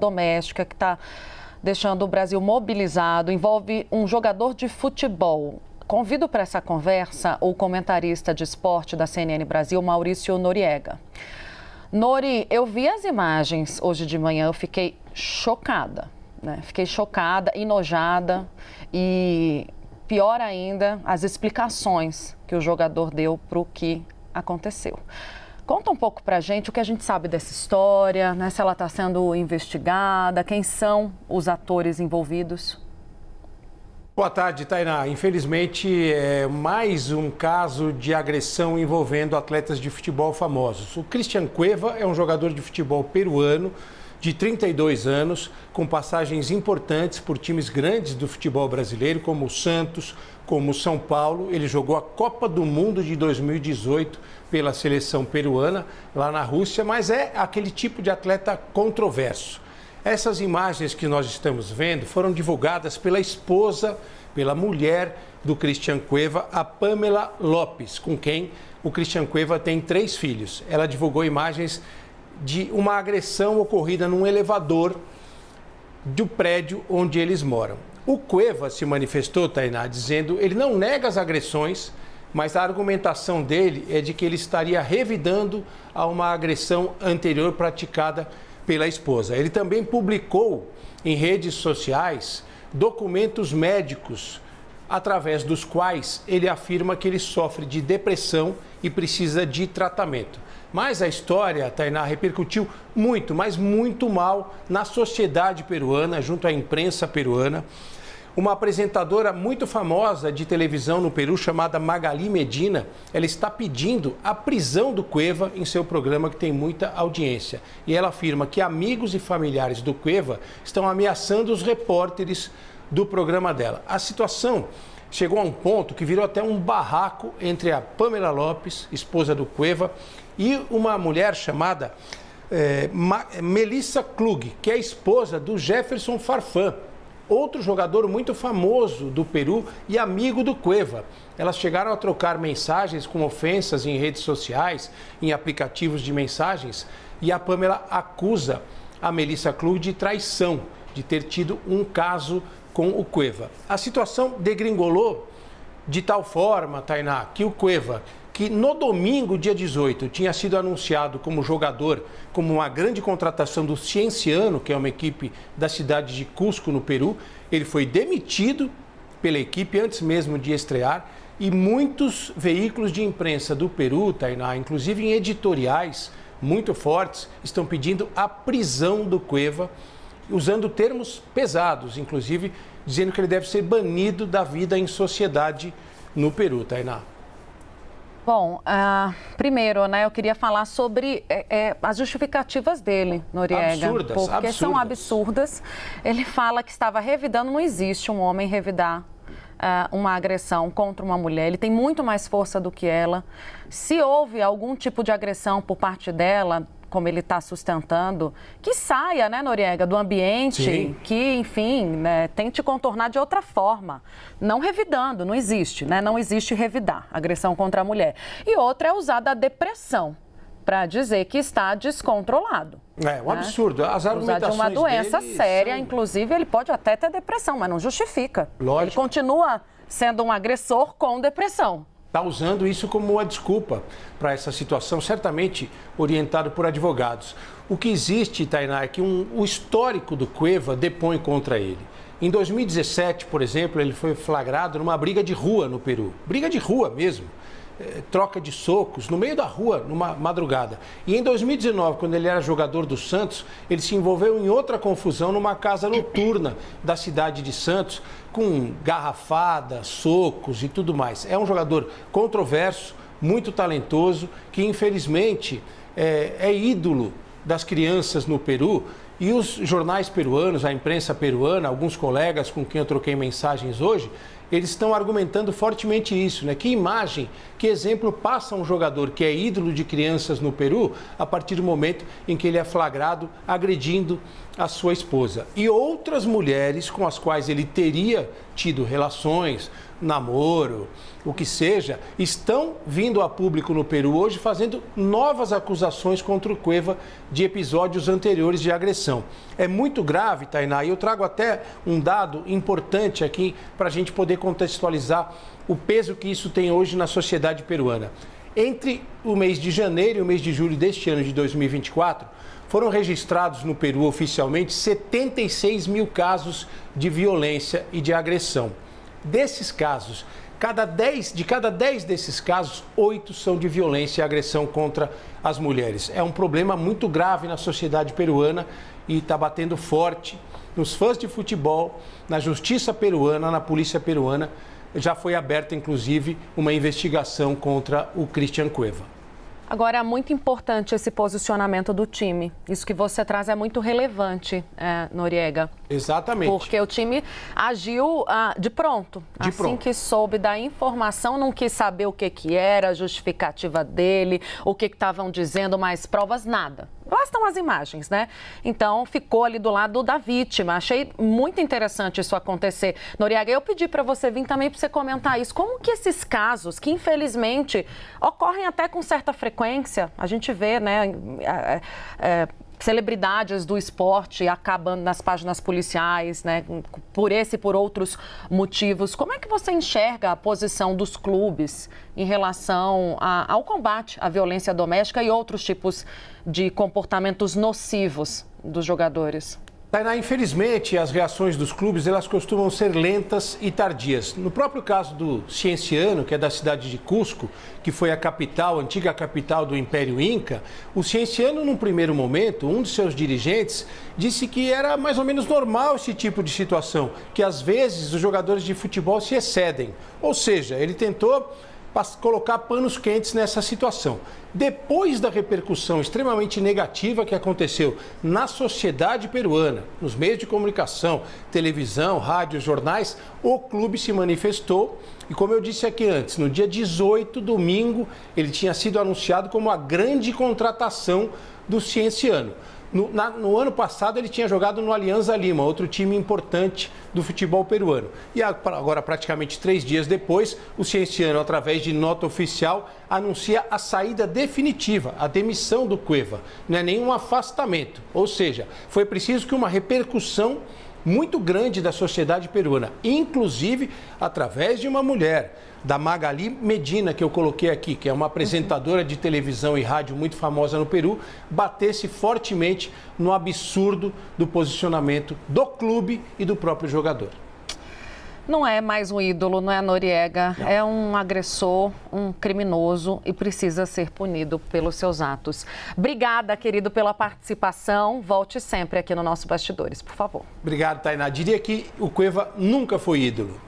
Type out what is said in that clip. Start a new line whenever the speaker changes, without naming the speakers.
doméstica que está deixando o Brasil mobilizado, envolve um jogador de futebol. Convido para essa conversa o comentarista de esporte da CNN Brasil, Maurício Noriega. Nori, eu vi as imagens hoje de manhã, eu fiquei chocada, né? Fiquei chocada, enojada e, pior ainda, as explicações que o jogador deu para o que aconteceu. Conta um pouco pra gente o que a gente sabe dessa história, né? Se ela está sendo investigada, quem são os atores envolvidos?
Boa tarde, Tainá. Infelizmente, é mais um caso de agressão envolvendo atletas de futebol famosos. O Cristian Cueva é um jogador de futebol peruano de 32 anos, com passagens importantes por times grandes do futebol brasileiro, como o Santos, como o São Paulo. Ele jogou a Copa do Mundo de 2018 pela seleção peruana, lá na Rússia, mas é aquele tipo de atleta controverso. Essas imagens que nós estamos vendo foram divulgadas pela esposa, pela mulher do Cristian Cueva, a Pamela Lopes, com quem o Cristian Cueva tem 3 filhos. Ela divulgou imagens de uma agressão ocorrida num elevador do prédio onde eles moram. O Cueva se manifestou, Tainá, dizendo que ele não nega as agressões, mas a argumentação dele é de que ele estaria revidando a uma agressão anterior praticada pela esposa. Ele também publicou em redes sociais documentos médicos através dos quais ele afirma que ele sofre de depressão e precisa de tratamento. Mas a história, Tainá, repercutiu muito, mas muito mal na sociedade peruana, junto à imprensa peruana. Uma apresentadora muito famosa de televisão no Peru, chamada Magali Medina, ela está pedindo a prisão do Cueva em seu programa, que tem muita audiência. E ela afirma que amigos e familiares do Cueva estão ameaçando os repórteres do programa dela. A situação chegou a um ponto que virou até um barraco entre a Pamela Lopes, esposa do Cueva, e uma mulher chamada Melissa Klug, que é a esposa do Jefferson Farfán, outro jogador muito famoso do Peru e amigo do Cueva. Elas chegaram a trocar mensagens com ofensas em redes sociais, em aplicativos de mensagens, e a Pamela acusa a Melissa Klug de traição, de ter tido um caso com o Cueva. A situação degringolou de tal forma, Tainá, que o Cueva, que no domingo, dia 18, tinha sido anunciado como jogador, como uma grande contratação do Cienciano, que é uma equipe da cidade de Cusco, no Peru, ele foi demitido pela equipe antes mesmo de estrear, e muitos veículos de imprensa do Peru, Tainá, inclusive em editoriais muito fortes, estão pedindo a prisão do Cueva, usando termos pesados, inclusive dizendo que ele deve ser banido da vida em sociedade no Peru, Tainá.
Bom, primeiro, né, eu queria falar sobre as justificativas dele, Noriega. Porque são absurdas. Ele fala que estava revidando, não existe um homem revidar uma agressão contra uma mulher. Ele tem muito mais força do que ela. Se houve algum tipo de agressão por parte dela, como ele está sustentando, que saia, né, Noriega, do ambiente. Sim. Que, enfim, né, tente contornar de outra forma. Não revidando, não existe, né? Não existe revidar, agressão contra a mulher. E outra é usar da depressão para dizer que está descontrolado.
É um absurdo. As argumentações
usar de uma doença séria,
são...
inclusive, ele pode até ter depressão, mas não justifica.
Lógico.
Ele continua sendo um agressor com depressão.
Está usando isso como uma desculpa para essa situação, certamente orientado por advogados. O que existe, Tainá, é que o histórico do Cueva depõe contra ele. Em 2017, por exemplo, ele foi flagrado numa briga de rua no Peru. Briga de rua mesmo. Troca de socos no meio da rua, numa madrugada. E em 2019, quando ele era jogador do Santos, ele se envolveu em outra confusão numa casa noturna da cidade de Santos, com garrafada, socos e tudo mais. É um jogador controverso, muito talentoso, que infelizmente é ídolo das crianças no Peru. E os jornais peruanos, a imprensa peruana, alguns colegas com quem eu troquei mensagens hoje, eles estão argumentando fortemente isso, né? Que imagem, que exemplo passa um jogador que é ídolo de crianças no Peru a partir do momento em que ele é flagrado agredindo a sua esposa. E outras mulheres com as quais ele teria tido relações, namoro, o que seja, estão vindo a público no Peru hoje fazendo novas acusações contra o Cueva de episódios anteriores de agressão. É muito grave, Tainá, e eu trago até um dado importante aqui para a gente poder contextualizar o peso que isso tem hoje na sociedade peruana. Entre o mês de janeiro e o mês de julho deste ano de 2024, foram registrados no Peru oficialmente 76 mil casos de violência e de agressão. Desses casos, de cada 10 desses casos, 8 são de violência e agressão contra as mulheres. É um problema muito grave na sociedade peruana e está batendo forte nos fãs de futebol, na justiça peruana, na polícia peruana. Já foi aberta, inclusive, uma investigação contra o Christian Cueva.
Agora, é muito importante esse posicionamento do time. Isso que você traz é muito relevante, Noriega.
Exatamente.
Porque o time agiu de pronto. Assim que soube da informação, não quis saber o que era, a justificativa dele, o que estavam dizendo, mais provas, nada. Bastam as imagens, né? Então, ficou ali do lado da vítima. Achei muito interessante isso acontecer. Noriega, eu pedi para você vir também para você comentar isso. Como que esses casos, que infelizmente ocorrem até com certa frequência, a gente vê, né, celebridades do esporte acabando nas páginas policiais, né, por esse e por outros motivos. Como é que você enxerga a posição dos clubes em relação ao combate à violência doméstica e outros tipos de comportamentos nocivos dos jogadores?
Tainá, infelizmente, as reações dos clubes, elas costumam ser lentas e tardias. No próprio caso do Cienciano, que é da cidade de Cusco, que foi a antiga capital do Império Inca, o Cienciano, num primeiro momento, um de seus dirigentes, disse que era mais ou menos normal esse tipo de situação, que às vezes os jogadores de futebol se excedem. Ou seja, ele tentou colocar panos quentes nessa situação. Depois da repercussão extremamente negativa que aconteceu na sociedade peruana, nos meios de comunicação, televisão, rádio, jornais, o clube se manifestou e, como eu disse aqui antes, no dia 18, domingo, ele tinha sido anunciado como a grande contratação do Cienciano. No ano passado, ele tinha jogado no Alianza Lima, outro time importante do futebol peruano. E agora, praticamente 3 dias depois, o Cienciano, através de nota oficial, anuncia a saída definitiva, a demissão do Cueva. Não é nenhum afastamento. Ou seja, foi preciso que uma repercussão muito grande da sociedade peruana, inclusive através de uma mulher, da Magali Medina, que eu coloquei aqui, que é uma apresentadora de televisão e rádio muito famosa no Peru, batesse fortemente no absurdo do posicionamento do clube e do próprio jogador.
Não é mais um ídolo, não é, Noriega? Não. É um agressor, um criminoso e precisa ser punido pelos seus atos. Obrigada, querido, pela participação. Volte sempre aqui no nosso Bastidores, por favor.
Obrigado, Tainá. Diria que o Cueva nunca foi ídolo.